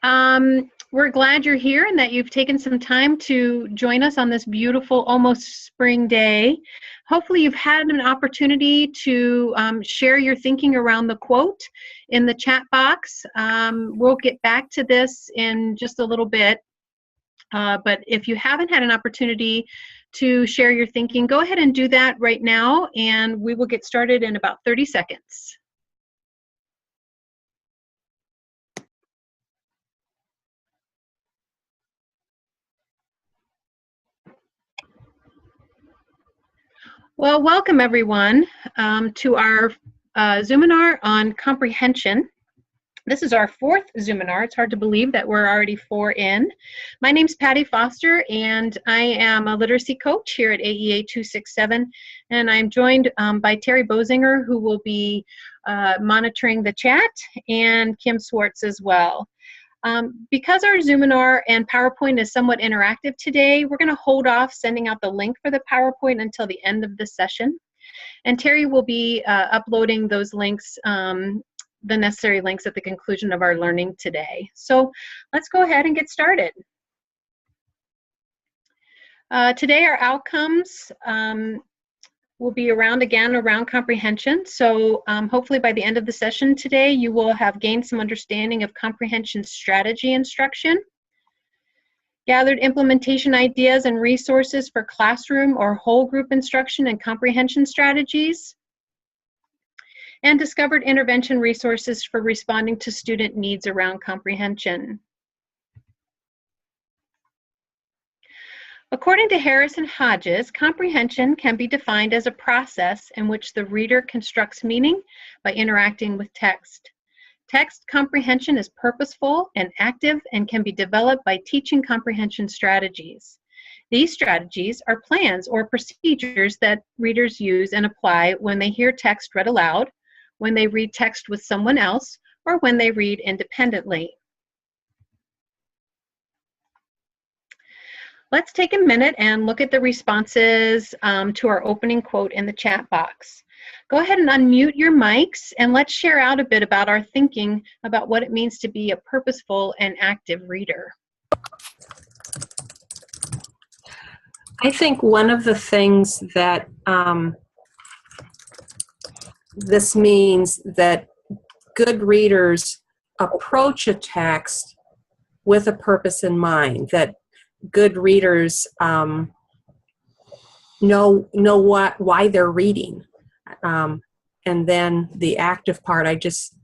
We're glad you're here and that you've taken some time to join us on this beautiful, almost spring day. Hopefully you've had an opportunity to share your thinking around the quote in the chat box. We'll get back to this in just a little bit. But if you haven't had an opportunity to share your thinking, go ahead and do that right now, and we will get started in about 30 seconds. Well, welcome everyone to our Zoominar on comprehension. This is our fourth Zoominar. It's hard to believe that we're already 4 in. My name's Patty Foster, and I am a literacy coach here at AEA 267, and I'm joined by Terry Bozinger, who will be monitoring the chat, and Kim Swartz as well. Because our Zoominar and PowerPoint is somewhat interactive today, we're going to hold off sending out the link for the PowerPoint until the end of the session. And Terry will be uploading those links, the necessary links at the conclusion of our learning today. So let's go ahead and get started. Today our outcomes will be around comprehension. So hopefully by the end of the session today, you will have gained some understanding of comprehension strategy instruction, gathered implementation ideas and resources for classroom or whole group instruction and comprehension strategies, and discovered intervention resources for responding to student needs around comprehension. According to Harris and Hodges, comprehension can be defined as a process in which the reader constructs meaning by interacting with text. Text comprehension is purposeful and active and can be developed by teaching comprehension strategies. These strategies are plans or procedures that readers use and apply when they hear text read aloud, when they read text with someone else, or when they read independently. Let's take a minute and look at the responses to our opening quote in the chat box. Go ahead and unmute your mics and let's share out a bit about our thinking about what it means to be a purposeful and active reader. I think one of the things that this means that good readers approach a text with a purpose in mind, that good readers know why they're reading. And then the active part, I just,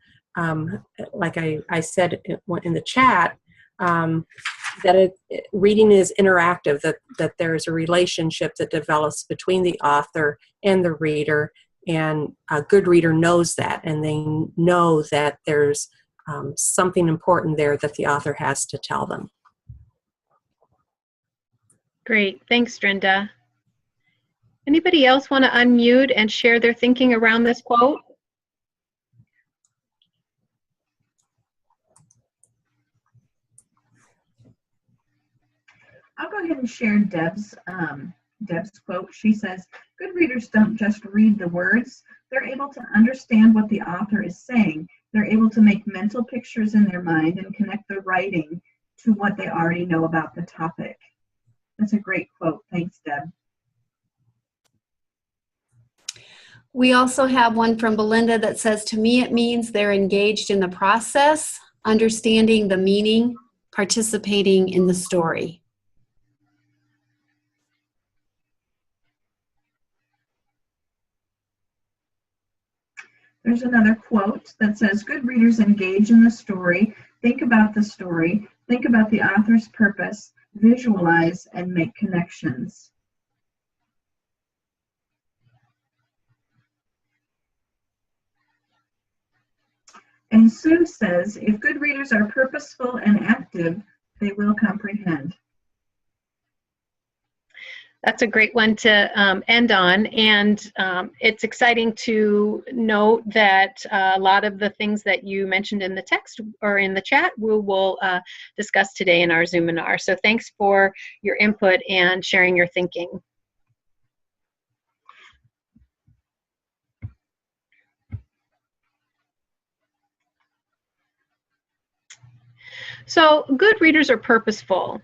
like I said in the chat, that reading is interactive, that there's a relationship that develops between the author and the reader, and a good reader knows that, and they know that there's something important there that the author has to tell them. Great, thanks, Drinda. Anybody else want to unmute and share their thinking around this quote? I'll go ahead and share Deb's quote. She says, good readers don't just read the words, they're able to understand what the author is saying. They're able to make mental pictures in their mind and connect the writing to what they already know about the topic. That's a great quote. Thanks, Deb. We also have one from Belinda that says, to me it means they're engaged in the process, understanding the meaning, participating in the story. There's another quote that says, good readers engage in the story, think about the author's purpose, visualize, and make connections. And Sue says, if good readers are purposeful and active, they will comprehend. That's a great one to end on, and it's exciting to note that a lot of the things that you mentioned in the text or in the chat we will discuss today in our Zoominar. So thanks for your input and sharing your thinking. So good readers are purposeful.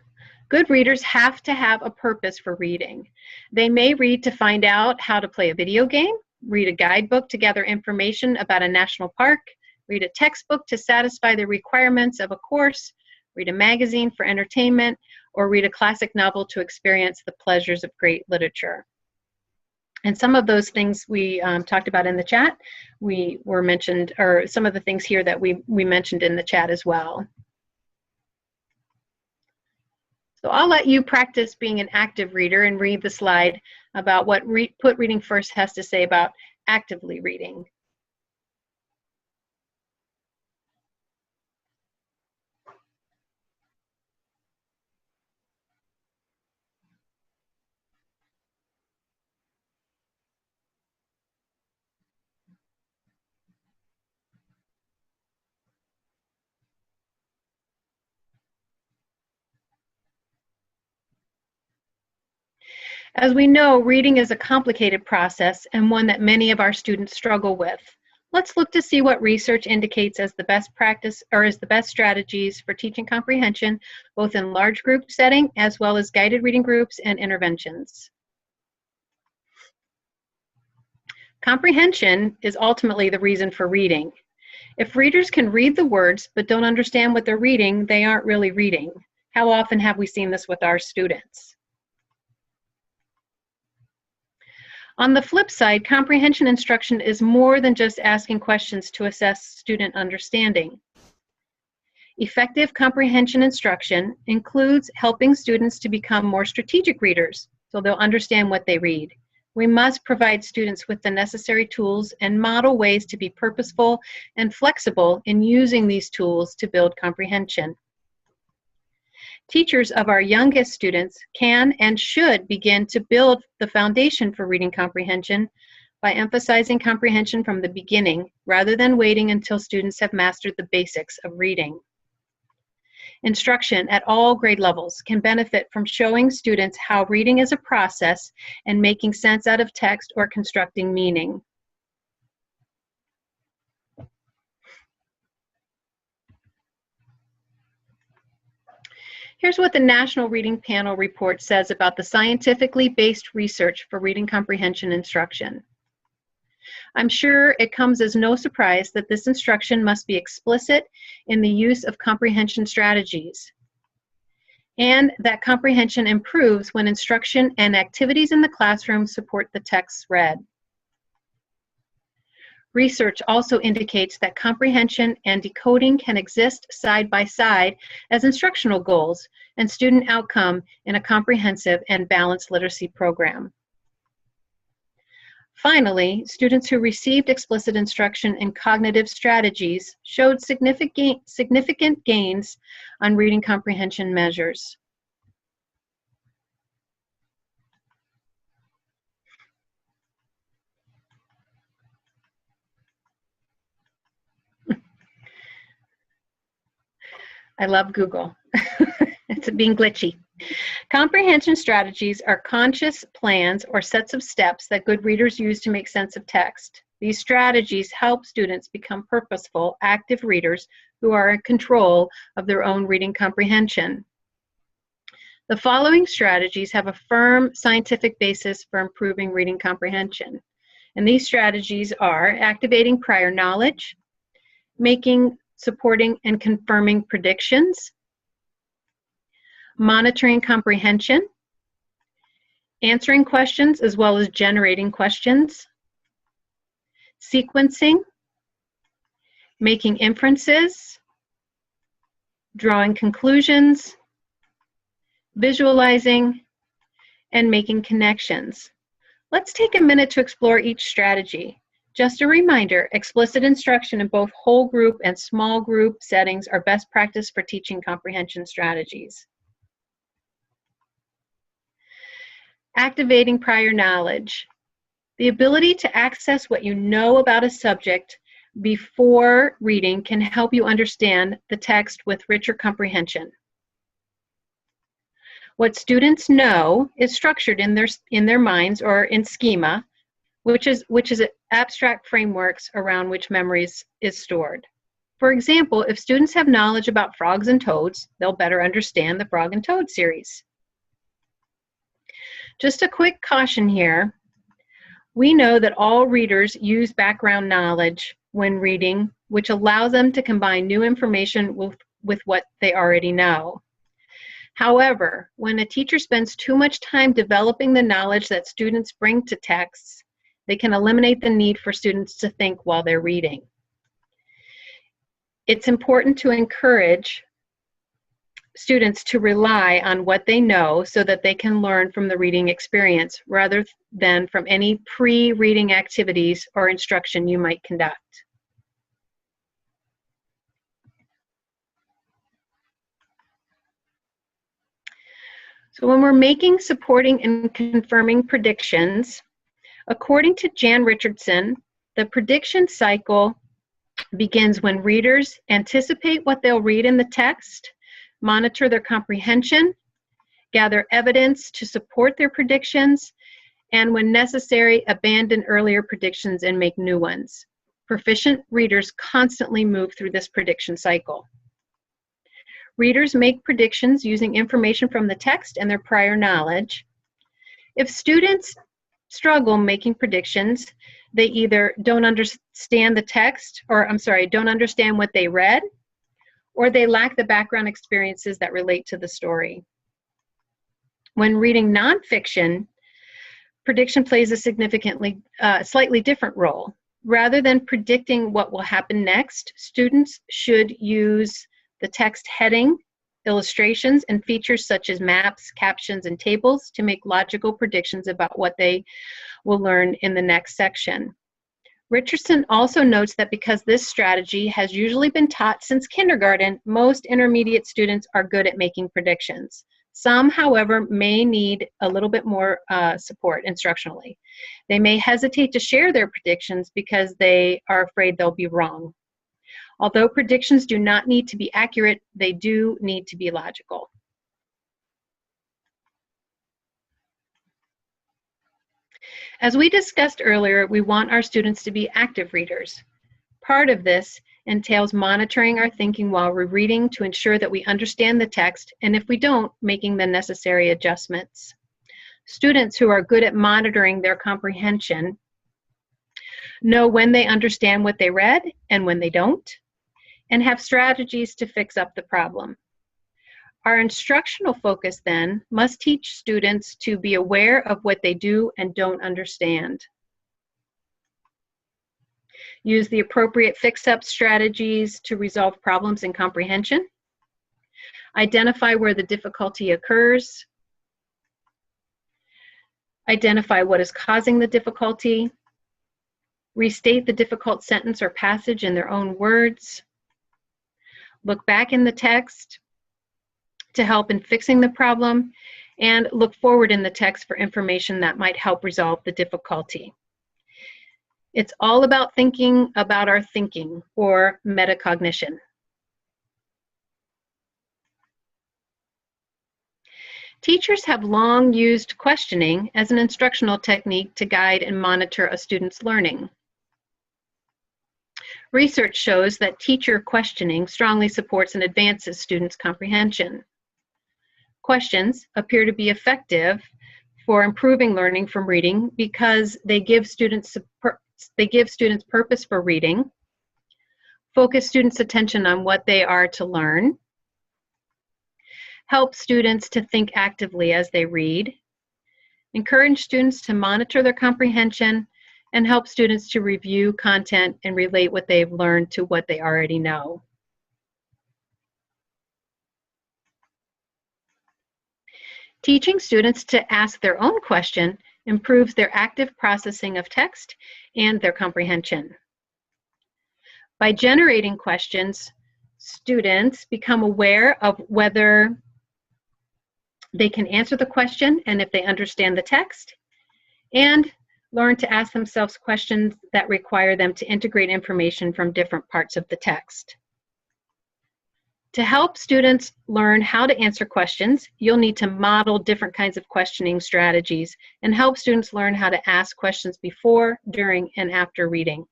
Good readers have to have a purpose for reading. They may read to find out how to play a video game, read a guidebook to gather information about a national park, read a textbook to satisfy the requirements of a course, read a magazine for entertainment, or read a classic novel to experience the pleasures of great literature. And some of those things we talked about in the chat, we were mentioned, or some of the things here that we mentioned in the chat as well. So I'll let you practice being an active reader and read the slide about what Put Reading First has to say about actively reading. As we know, reading is a complicated process and one that many of our students struggle with. Let's look to see what research indicates as the best practice or as the best strategies for teaching comprehension, both in large group setting as well as guided reading groups and interventions. Comprehension is ultimately the reason for reading. If readers can read the words but don't understand what they're reading, they aren't really reading. How often have we seen this with our students? On the flip side, comprehension instruction is more than just asking questions to assess student understanding. Effective comprehension instruction includes helping students to become more strategic readers, so they'll understand what they read. We must provide students with the necessary tools and model ways to be purposeful and flexible in using these tools to build comprehension. Teachers of our youngest students can and should begin to build the foundation for reading comprehension by emphasizing comprehension from the beginning rather than waiting until students have mastered the basics of reading. Instruction at all grade levels can benefit from showing students how reading is a process and making sense out of text or constructing meaning. Here's what the National Reading Panel report says about the scientifically based research for reading comprehension instruction. I'm sure it comes as no surprise that this instruction must be explicit in the use of comprehension strategies, and that comprehension improves when instruction and activities in the classroom support the texts read. Research also indicates that comprehension and decoding can exist side by side as instructional goals and student outcome in a comprehensive and balanced literacy program. Finally, students who received explicit instruction in cognitive strategies showed significant gains on reading comprehension measures. I love Google. It's being glitchy. Comprehension strategies are conscious plans or sets of steps that good readers use to make sense of text. These strategies help students become purposeful, active readers who are in control of their own reading comprehension. The following strategies have a firm scientific basis for improving reading comprehension. And these strategies are activating prior knowledge, supporting and confirming predictions, monitoring comprehension, answering questions as well as generating questions, sequencing, making inferences, drawing conclusions, visualizing, and making connections. Let's take a minute to explore each strategy. Just a reminder, explicit instruction in both whole group and small group settings are best practice for teaching comprehension strategies. Activating prior knowledge. The ability to access what you know about a subject before reading can help you understand the text with richer comprehension. What students know is structured in their minds or in schema, which is abstract frameworks around which memories is stored. For example, if students have knowledge about frogs and toads, they'll better understand the Frog and Toad series. Just a quick caution here. We know that all readers use background knowledge when reading, which allows them to combine new information with what they already know. However, when a teacher spends too much time developing the knowledge that students bring to texts, they can eliminate the need for students to think while they're reading. It's important to encourage students to rely on what they know so that they can learn from the reading experience rather than from any pre-reading activities or instruction you might conduct. So when we're making, supporting, and confirming predictions, according to Jan Richardson, the prediction cycle begins when readers anticipate what they'll read in the text, monitor their comprehension, gather evidence to support their predictions, and when necessary, abandon earlier predictions and make new ones. Proficient readers constantly move through this prediction cycle. Readers make predictions using information from the text and their prior knowledge. If students struggle making predictions, they either don't understand the text, or don't understand what they read, or they lack the background experiences that relate to the story. When reading nonfiction, prediction plays a slightly different role. Rather than predicting what will happen next, students should use the text heading, illustrations, and features such as maps, captions, and tables to make logical predictions about what they will learn in the next section. Richardson also notes that because this strategy has usually been taught since kindergarten, most intermediate students are good at making predictions. Some, however, may need a little bit more support instructionally. They may hesitate to share their predictions because they are afraid they'll be wrong. Although predictions do not need to be accurate, they do need to be logical. As we discussed earlier, we want our students to be active readers. Part of this entails monitoring our thinking while we're reading to ensure that we understand the text, and if we don't, making the necessary adjustments. Students who are good at monitoring their comprehension know when they understand what they read and when they don't, and have strategies to fix up the problem. Our instructional focus then must teach students to be aware of what they do and don't understand. Use the appropriate fix-up strategies to resolve problems in comprehension. Identify where the difficulty occurs. Identify what is causing the difficulty. Restate the difficult sentence or passage in their own words. Look back in the text to help in fixing the problem, and look forward in the text for information that might help resolve the difficulty. It's all about thinking about our thinking, or metacognition. Teachers have long used questioning as an instructional technique to guide and monitor a student's learning. Research shows that teacher questioning strongly supports and advances students' comprehension. Questions appear to be effective for improving learning from reading because they give students purpose for reading, focus students' attention on what they are to learn, help students to think actively as they read, encourage students to monitor their comprehension, and help students to review content and relate what they've learned to what they already know. Teaching students to ask their own question improves their active processing of text and their comprehension. By generating questions, students become aware of whether they can answer the question and if they understand the text, and learn to ask themselves questions that require them to integrate information from different parts of the text. To help students learn how to answer questions, you'll need to model different kinds of questioning strategies and help students learn how to ask questions before, during, and after reading.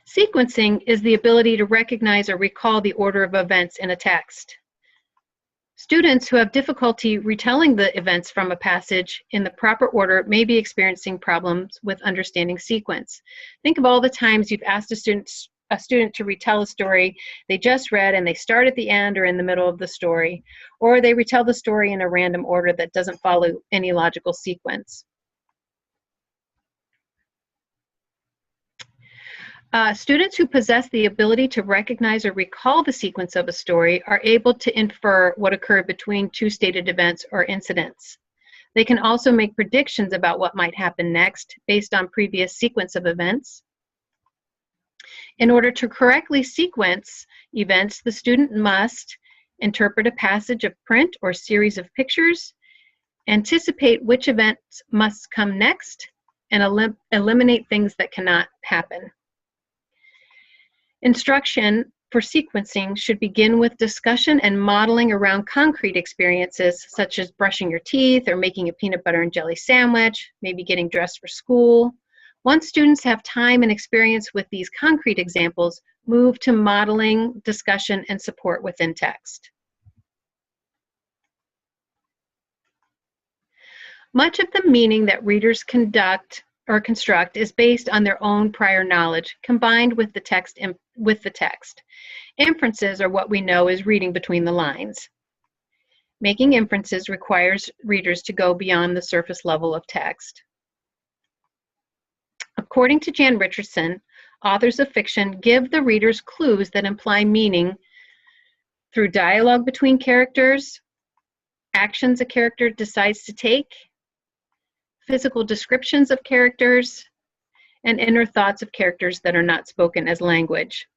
Sequencing is the ability to recognize or recall the order of events in a text. Students who have difficulty retelling the events from a passage in the proper order may be experiencing problems with understanding sequence. Think of all the times you've asked a student to retell a story they just read and they start at the end or in the middle of the story, or they retell the story in a random order that doesn't follow any logical sequence. Students who possess the ability to recognize or recall the sequence of a story are able to infer what occurred between two stated events or incidents. They can also make predictions about what might happen next based on previous sequence of events. In order to correctly sequence events, the student must interpret a passage of print or series of pictures, anticipate which events must come next, and eliminate things that cannot happen. Instruction for sequencing should begin with discussion and modeling around concrete experiences such as brushing your teeth or making a peanut butter and jelly sandwich, maybe getting dressed for school. Once students have time and experience with these concrete examples, move to modeling, discussion, and support within text. Much of the meaning that readers conduct or construct is based on their own prior knowledge combined with the text. Inferences are what we know is reading between the lines. Making inferences requires readers to go beyond the surface level of text. According to Jan Richardson, authors of fiction give the readers clues that imply meaning through dialogue between characters, actions a character decides to take, physical descriptions of characters, and inner thoughts of characters that are not spoken as language.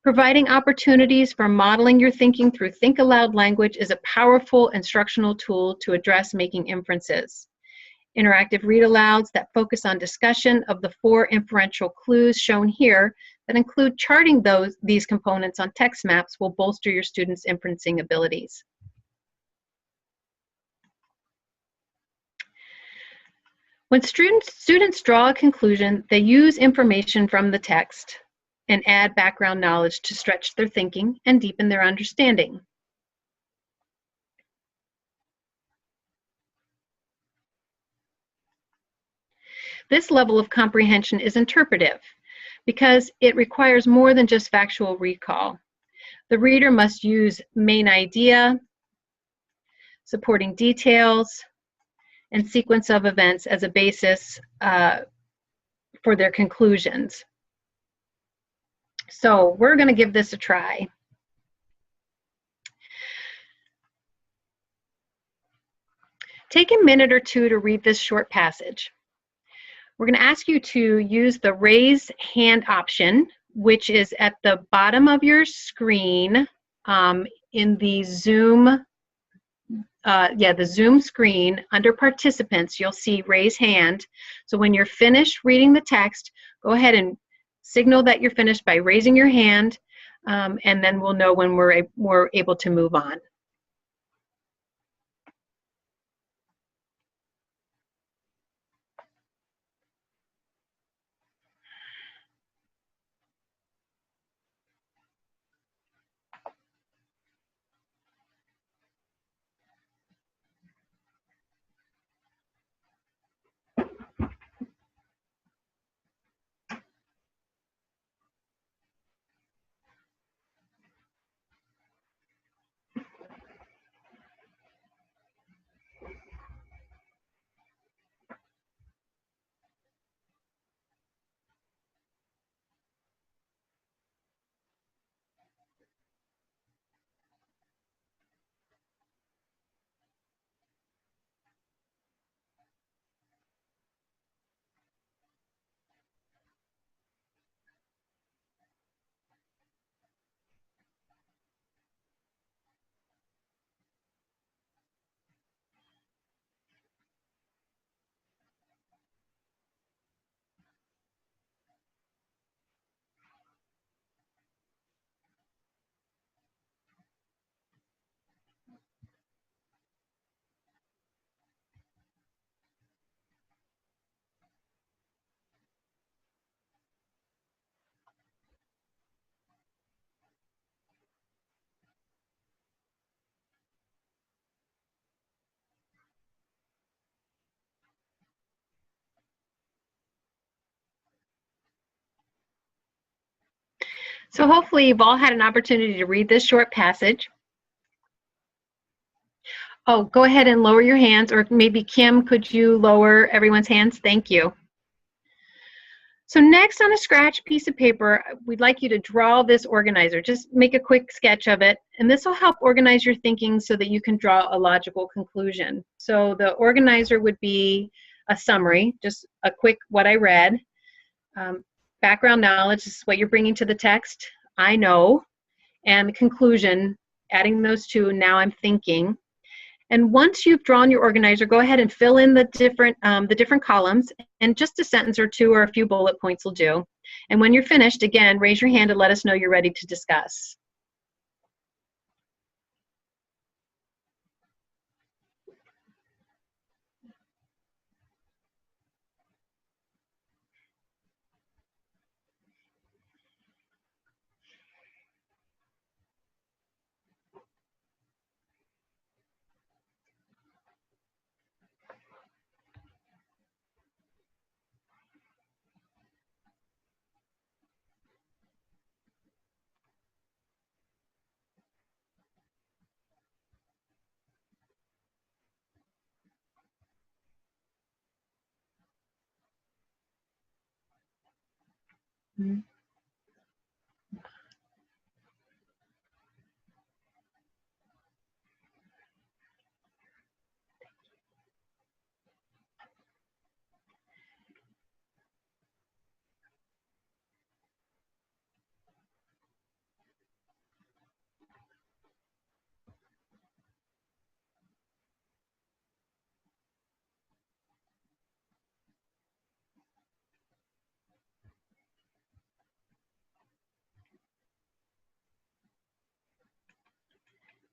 Providing opportunities for modeling your thinking through think aloud language is a powerful instructional tool to address making inferences. Interactive read alouds that focus on discussion of the 4 inferential clues shown here that include charting these components on text maps will bolster your students' inferencing abilities. When students draw a conclusion, they use information from the text and add background knowledge to stretch their thinking and deepen their understanding. This level of comprehension is interpretive because it requires more than just factual recall. The reader must use main idea, supporting details, and sequence of events as a basis for their conclusions. So we're going to give this a try. Take a minute or two to read this short passage. We're going to ask you to use the raise hand option, which is at the bottom of your screen in the Zoom the Zoom screen. Under participants, you'll see raise hand. So when you're finished reading the text, go ahead and signal that you're finished by raising your hand, and then we'll know when we're able to move on. So hopefully you've all had an opportunity to read this short passage. Oh, go ahead and lower your hands, or maybe Kim, could you lower everyone's hands? Thank you. So next, on a scratch piece of paper, we'd like you to draw this organizer. Just make a quick sketch of it, and this will help organize your thinking so that you can draw a logical conclusion. So the organizer would be a summary, just a quick what I read. Background knowledge is what you're bringing to the text. I know. And conclusion, adding those two, now I'm thinking. And once you've drawn your organizer, go ahead and fill in the different columns, and just a sentence or two or a few bullet points will do. And when you're finished, again, raise your hand and let us know you're ready to discuss.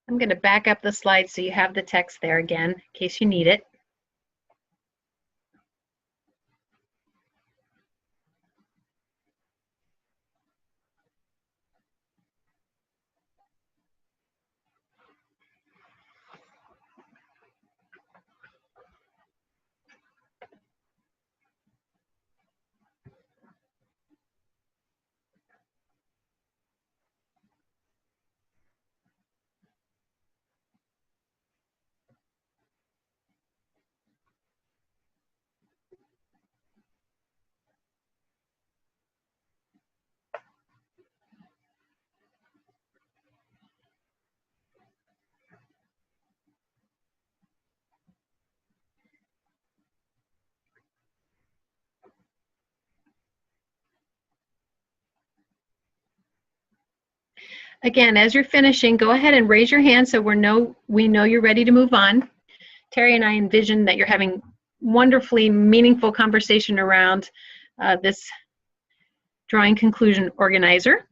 I'm going to back up the slide so you have the text there again, in case you need it. Again, as you're finishing, go ahead and raise your hand so we know you're ready to move on. Terry and I envision that you're having wonderfully meaningful conversation around this drawing conclusion organizer.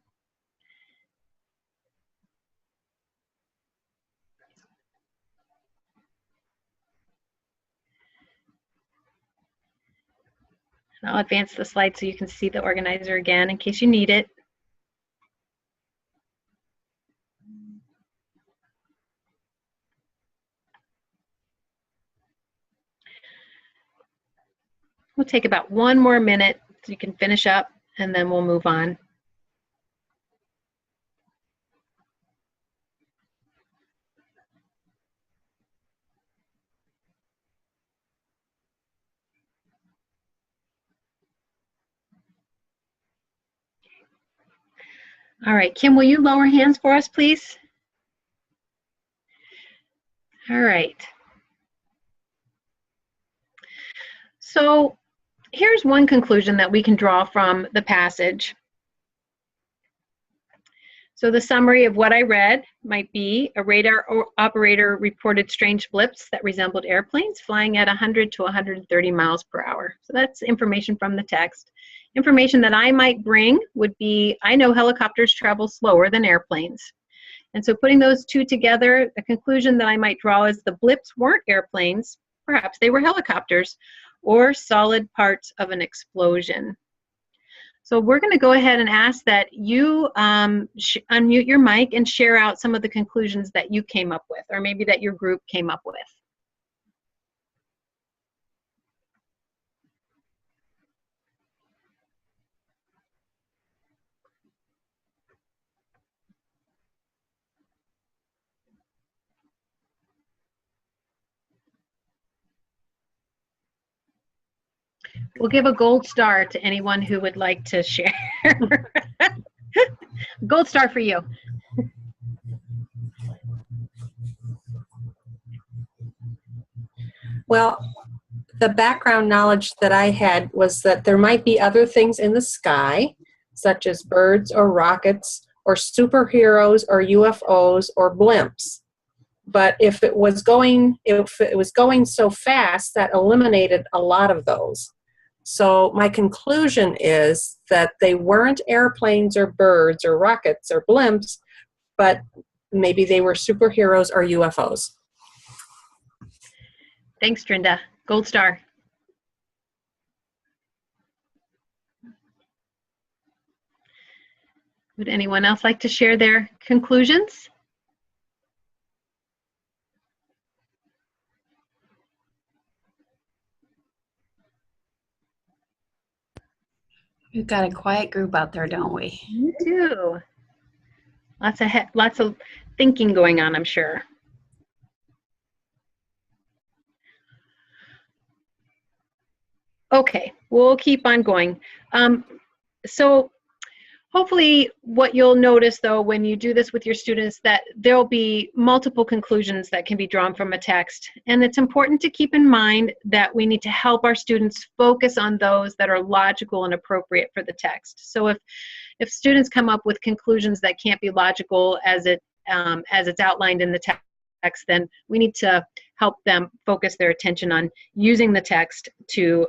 And I'll advance the slide so you can see the organizer again in case you need it. We'll take about 1 more minute so you can finish up, and then we'll move on. All right, Kim, will you lower hands for us, please? All right. So here's one conclusion that we can draw from the passage. So the summary of what I read might be: a radar operator reported strange blips that resembled airplanes flying at 100 to 130 miles per hour. So that's information from the text. Information that I might bring would be: I know helicopters travel slower than airplanes. And so putting those two together, the conclusion that I might draw is the blips weren't airplanes, perhaps they were helicopters, or solid parts of an explosion. So we're going to go ahead and ask that you unmute your mic and share out some of the conclusions that you came up with, or maybe that your group came up with. We'll give a gold star to anyone who would like to share. Gold star for you. Well, the background knowledge that I had was that there might be other things in the sky, such as birds or rockets or superheroes or UFOs or blimps. But if it was going so fast, that eliminated a lot of those. So my conclusion is that they weren't airplanes or birds or rockets or blimps, but maybe they were superheroes or UFOs. Thanks, Drinda. Gold star. Would anyone else like to share their conclusions? We've got a quiet group out there, don't we? Me too. Lots of thinking going on, I'm sure. Okay, we'll keep on going. So hopefully what you'll notice though when you do this with your students that there'll be multiple conclusions that can be drawn from a text. And it's important to keep in mind that we need to help our students focus on those that are logical and appropriate for the text. So if students come up with conclusions that can't be logical as it's outlined in the text, then we need to help them focus their attention on using the text to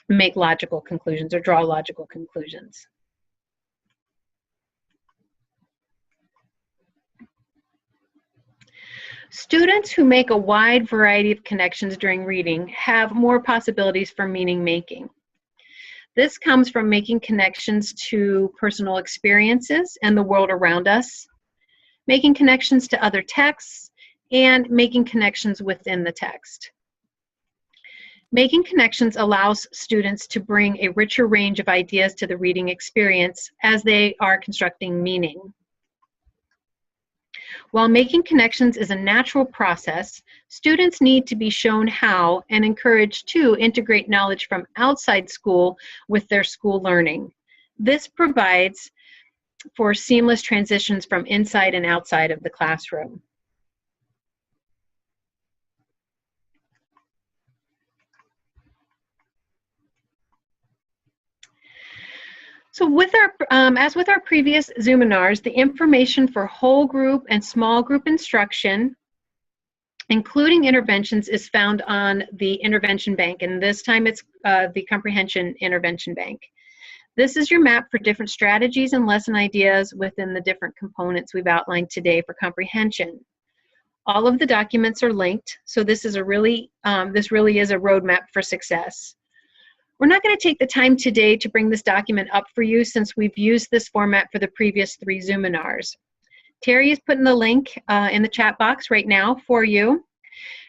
make logical conclusions or draw logical conclusions. Students who make a wide variety of connections during reading have more possibilities for meaning making. This comes from making connections to personal experiences and the world around us, making connections to other texts, and making connections within the text. Making connections allows students to bring a richer range of ideas to the reading experience as they are constructing meaning. While making connections is a natural process, students need to be shown how and encouraged to integrate knowledge from outside school with their school learning. This provides for seamless transitions from inside and outside of the classroom. So as with our previous Zoominars, the information for whole group and small group instruction, including interventions, is found on the intervention bank, and this time it's the Comprehension Intervention Bank. This is your map for different strategies and lesson ideas within the different components we've outlined today for comprehension. All of the documents are linked, so this really is a roadmap for success. We're not going to take the time today to bring this document up for you since we've used this format for the previous 3 Zoominars. Terry is putting the link in the chat box right now for you.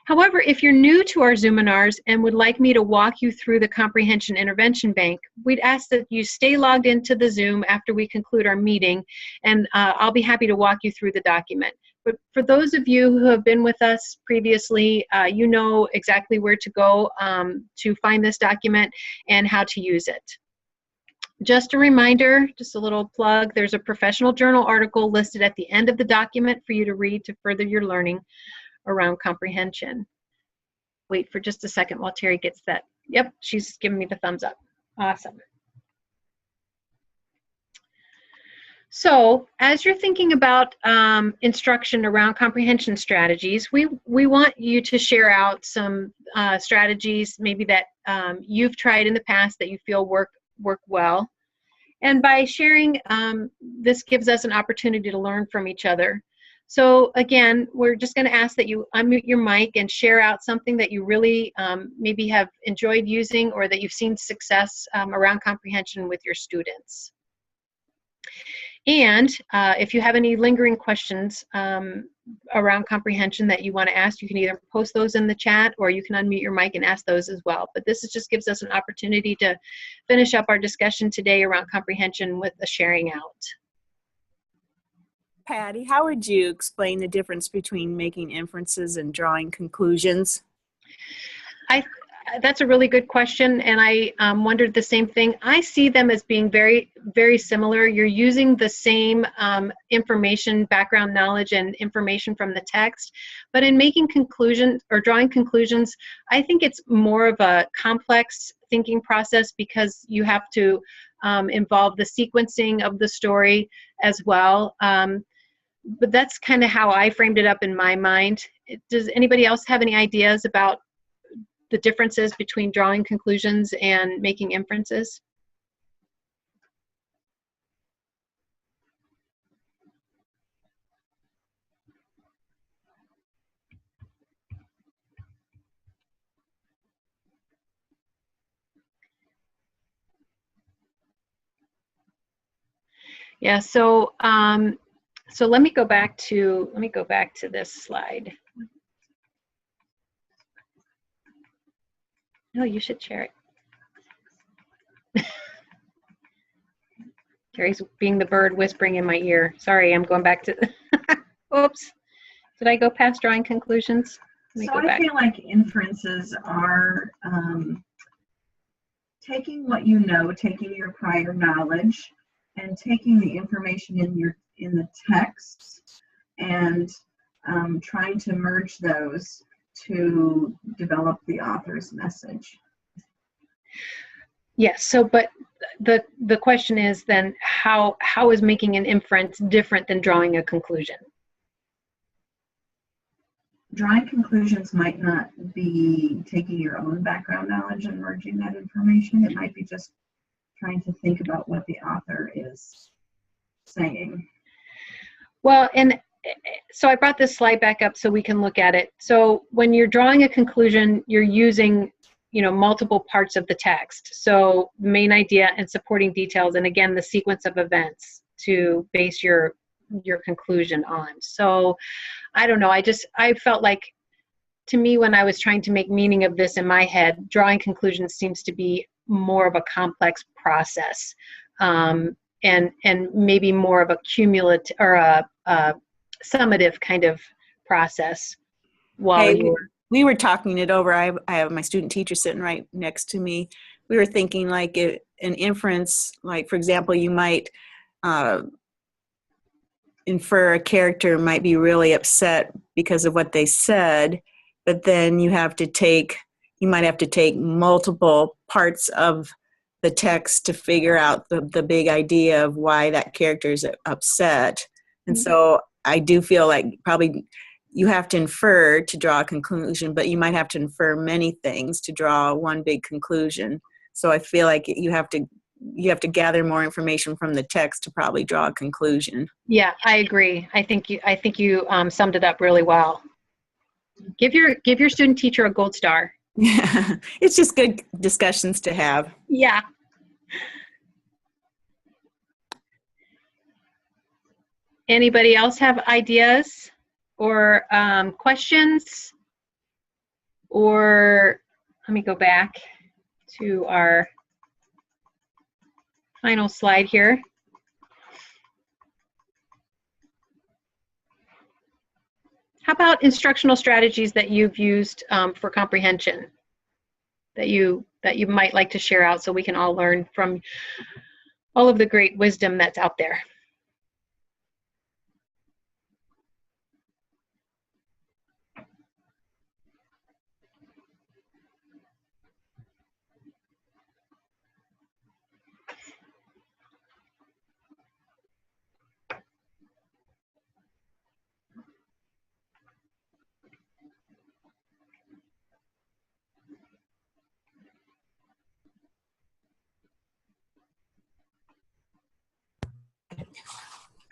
However, if you're new to our Zoominars and would like me to walk you through the Comprehension Intervention Bank, we'd ask that you stay logged into the Zoom after we conclude our meeting, and I'll be happy to walk you through the document. But for those of you who have been with us previously, you know exactly where to go to find this document and how to use it. Just a reminder, just a little plug, there's a professional journal article listed at the end of the document for you to read to further your learning around comprehension. Wait for just a second while Terry gets that. Yep, she's giving me the thumbs up. Awesome. So as you're thinking about instruction around comprehension strategies, we want you to share out some strategies maybe that you've tried in the past that you feel work well. And by sharing, this gives us an opportunity to learn from each other. So again, we're just going to ask that you unmute your mic and share out something that you really maybe have enjoyed using or that you've seen success around comprehension with your students. And if you have any lingering questions around comprehension that you want to ask, you can either post those in the chat or you can unmute your mic and ask those as well. But this just gives us an opportunity to finish up our discussion today around comprehension with a sharing out. Patty, how would you explain the difference between making inferences and drawing conclusions? that's a really good question, and I wondered the same thing. I see them as being very, very similar. You're using the same information, background knowledge, and information from the text, but in making conclusions or drawing conclusions, I think it's more of a complex thinking process because you have to involve the sequencing of the story as well. But that's kind of how I framed it up in my mind. Does anybody else have any ideas about the differences between drawing conclusions and making inferences? Yeah, so so let me go back to this slide. No, you should share it. Terry's being the bird whispering in my ear. Sorry, I'm going back to, oops. Did I go past drawing conclusions? Let me So go back. I feel like inferences are taking what you know, taking your prior knowledge, and taking the information in the text and trying to merge those to develop the author's message. Yes, so but the question is then how is making an inference different than drawing a conclusion? Drawing conclusions might not be taking your own background knowledge and merging that information. It might be just trying to think about what the author is saying. Well, and so I brought this slide back up so we can look at it. So when you're drawing a conclusion, you're using, you know, multiple parts of the text. So the main idea and supporting details, and again, the sequence of events to base your conclusion on. So I don't know, I felt like, to me, when I was trying to make meaning of this in my head, drawing conclusions seems to be more of a complex process, and maybe more of a cumulative or a summative kind of process. While Hey, we were talking it over. I have my student teacher sitting right next to me. We were thinking like an inference, like for example, you might infer a character might be really upset because of what they said, but then you might have to take multiple parts of the text to figure out the big idea of why that character is upset. And so I do feel like probably you have to infer to draw a conclusion, but you might have to infer many things to draw one big conclusion. So I feel like you have to gather more information from the text to probably draw a conclusion. Yeah, I agree. I think you summed it up really well. Give your student teacher a gold star. Yeah, it's just good discussions to have. Yeah. Anybody else have ideas or questions? Or let me go back to our final slide here. How about instructional strategies that you've used for comprehension that you might like to share out so we can all learn from all of the great wisdom that's out there?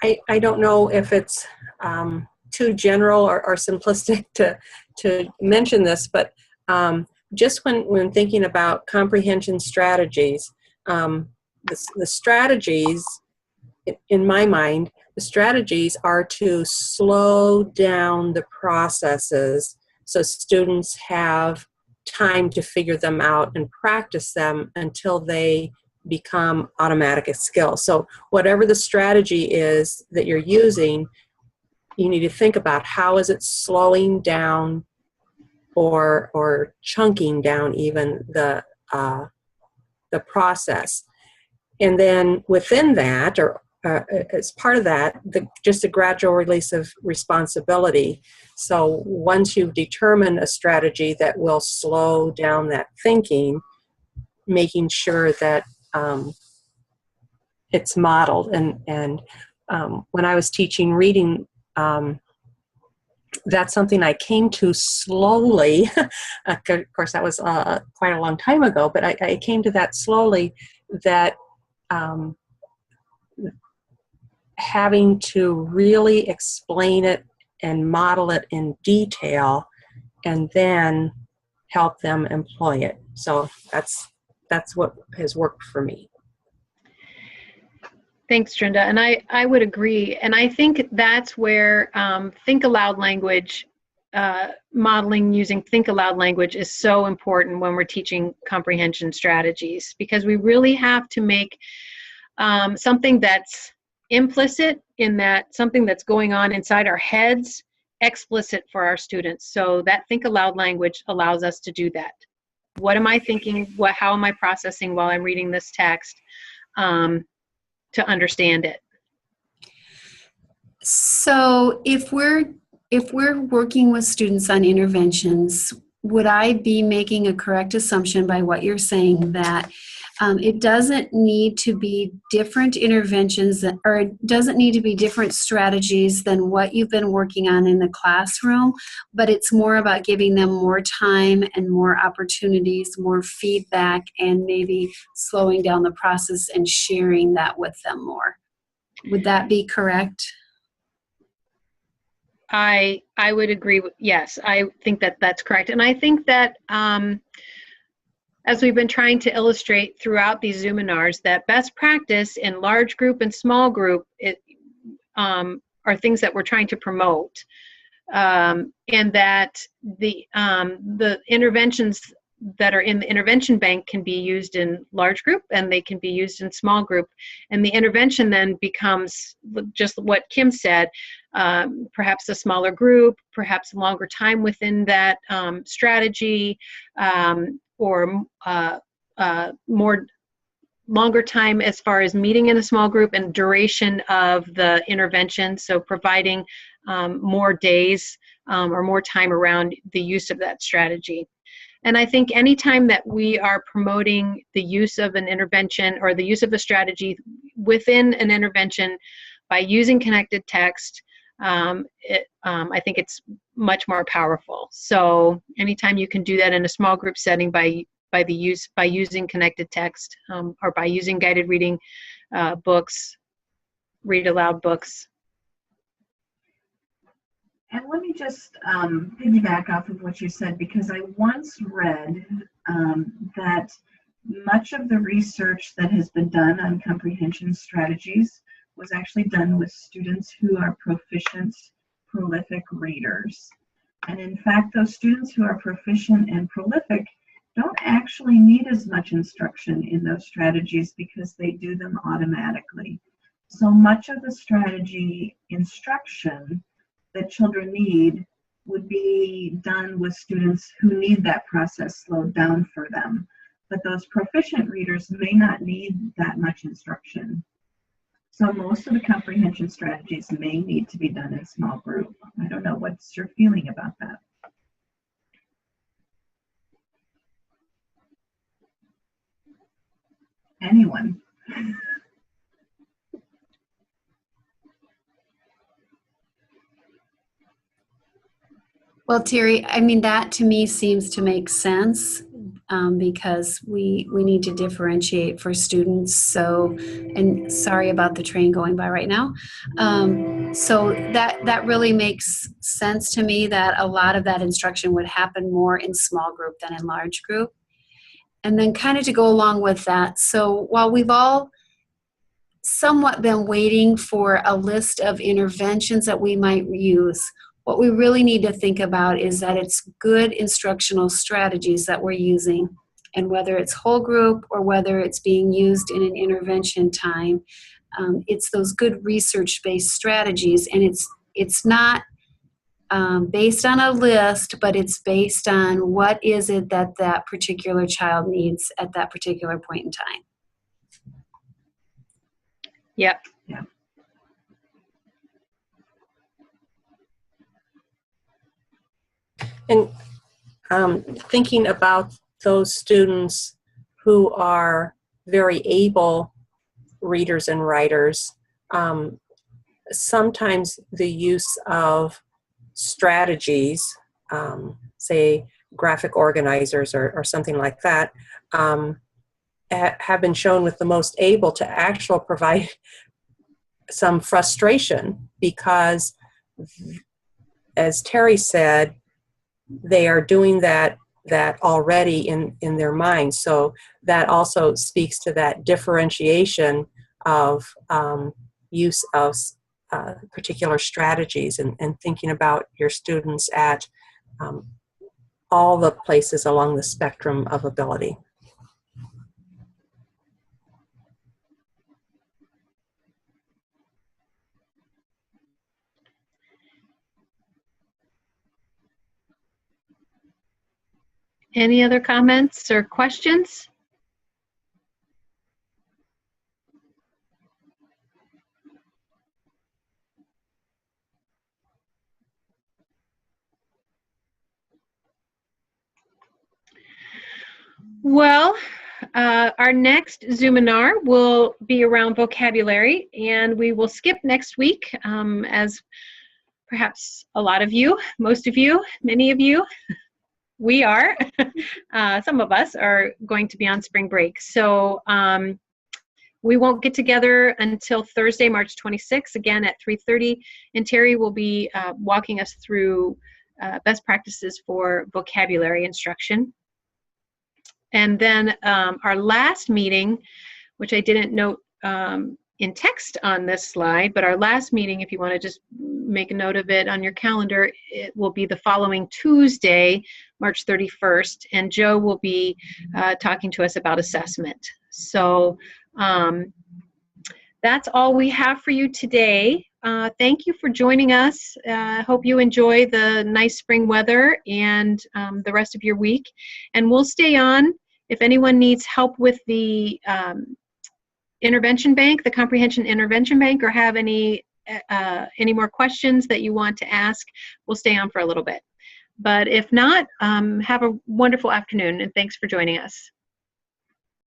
I don't know if it's too general or simplistic to mention this, but just when thinking about comprehension strategies, the strategies, in my mind, the strategies are to slow down the processes so students have time to figure them out and practice them until they become automatic skills. So whatever the strategy is that you're using, you need to think about how is it slowing down or chunking down even the process. And then within that, or as part of that, just a gradual release of responsibility. So once you've determined a strategy that will slow down that thinking, making sure that it's modeled. And when I was teaching reading, that's something I came to slowly. Of course, that was quite a long time ago, but I came to that slowly, that having to really explain it and model it in detail and then help them employ it. So that's what has worked for me. Thanks, Trinda. And I would agree. And I think that's where think aloud language, modeling using think aloud language is so important when we're teaching comprehension strategies, because we really have to make something that's implicit in that, something that's going on inside our heads, explicit for our students. So that think aloud language allows us to do that. What am I thinking? How am I processing while I'm reading this text to understand it? So if we're working with students on interventions, would I be making a correct assumption by what you're saying that it doesn't need to be different interventions, or it doesn't need to be different strategies than what you've been working on in the classroom, but it's more about giving them more time and more opportunities, more feedback, and maybe slowing down the process and sharing that with them more? Would that be correct? I would agree. Yes, I think that that's correct. And I think that as we've been trying to illustrate throughout these Zoominars, that best practice in large group and small group are things that we're trying to promote, and that the interventions that are in the intervention bank can be used in large group and they can be used in small group. And the intervention then becomes just what Kim said, perhaps a smaller group, perhaps a longer time within that strategy, or more longer time as far as meeting in a small group, and duration of the intervention. So providing more days or more time around the use of that strategy. And I think anytime that we are promoting the use of an intervention or the use of a strategy within an intervention by using connected text, I think it's much more powerful. So anytime you can do that in a small group setting by using connected text, or by using guided reading books, read aloud books. And let me just piggyback off of what you said, because I once read that much of the research that has been done on comprehension strategies was actually done with students who are proficient, prolific readers. And in fact, those students who are proficient and prolific don't actually need as much instruction in those strategies because they do them automatically. So much of the strategy instruction that children need would be done with students who need that process slowed down for them. But those proficient readers may not need that much instruction. So most of the comprehension strategies may need to be done in small group. I don't know, what's your feeling about that? Anyone? Well, Terry, I mean, that to me seems to make sense, because we need to differentiate for students. So, and sorry about the train going by right now. So that really makes sense to me, that a lot of that instruction would happen more in small group than in large group. And then kind of to go along with that, so while we've all somewhat been waiting for a list of interventions that we might use, what we really need to think about is that it's good instructional strategies that we're using. And whether it's whole group or whether it's being used in an intervention time, it's those good research-based strategies. And it's not based on a list, but it's based on what is it that that particular child needs at that particular point in time. Yep. Yeah. And thinking about those students who are very able readers and writers, sometimes the use of strategies, say graphic organizers or something like that, have been shown with the most able to actually provide some frustration because, as Terry said, they are doing that already in their mind. So that also speaks to that differentiation of use of particular strategies and thinking about your students at all the places along the spectrum of ability. Any other comments or questions? Well, our next Zoominar will be around vocabulary, and we will skip next week, as perhaps a lot of you, most of you, many of you, we are. Some of us are going to be on spring break. So we won't get together until Thursday, March 26th, again at 3:30, and Terry will be walking us through best practices for vocabulary instruction. And then our last meeting, which I didn't note in text on this slide, but our last meeting, if you want to just make a note of it on your calendar, it will be the following Tuesday, March 31st, and Joe will be talking to us about assessment. So that's all we have for you today. Thank you for joining us. I hope you enjoy the nice spring weather and the rest of your week. And we'll stay on. If anyone needs help with the intervention bank, the Comprehension Intervention Bank, or have any more questions that you want to ask, we'll stay on for a little bit. But if not, have a wonderful afternoon, and thanks for joining us.